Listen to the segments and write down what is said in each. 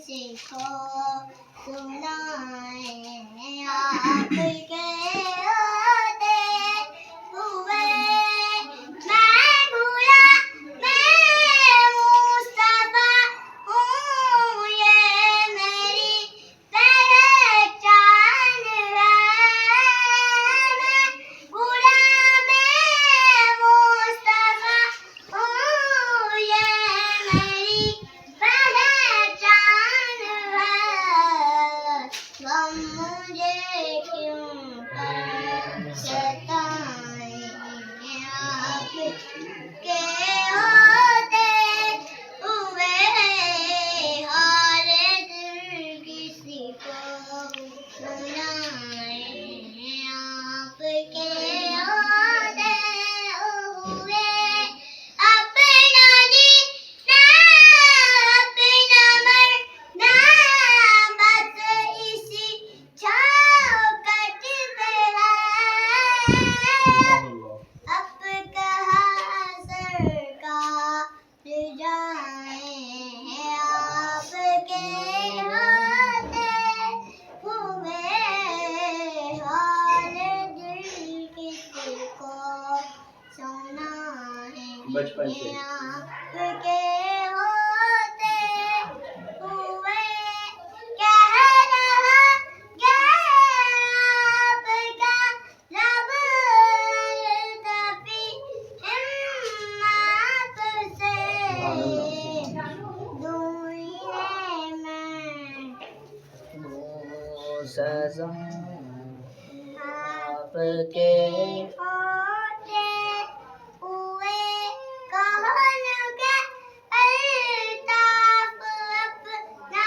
किसी को सुनाए आपके होते हुए मैं भूला मैं मुस्तफा हूँ ये मेरी पहचान है मैं भूला मैं मुस्तफा हूँ ये मेरी पहचान है गम मुझे क्यों कर सताए आपके होते हुए हाल दिल किसी को सुनाए आपके होते हुए अपना जीना अपना मरना बस इसी चौखट पे है अब कहाँ सरकार जाए आपके होते हुए हाल दिल किसी को सुनाए बचपन से आपके होते हुए कह रहा आपका लब तपी हिम्मत से दूरी है मैं सज़ा आपके होते हुए कौन के अल्ताफ अपना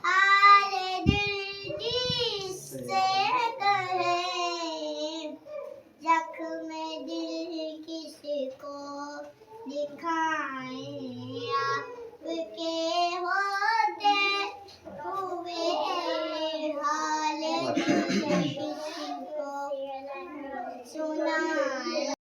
हाल दिल जिससे कहे जख्म दिल किसी को दिखाए आपके होते हुए हाल दिल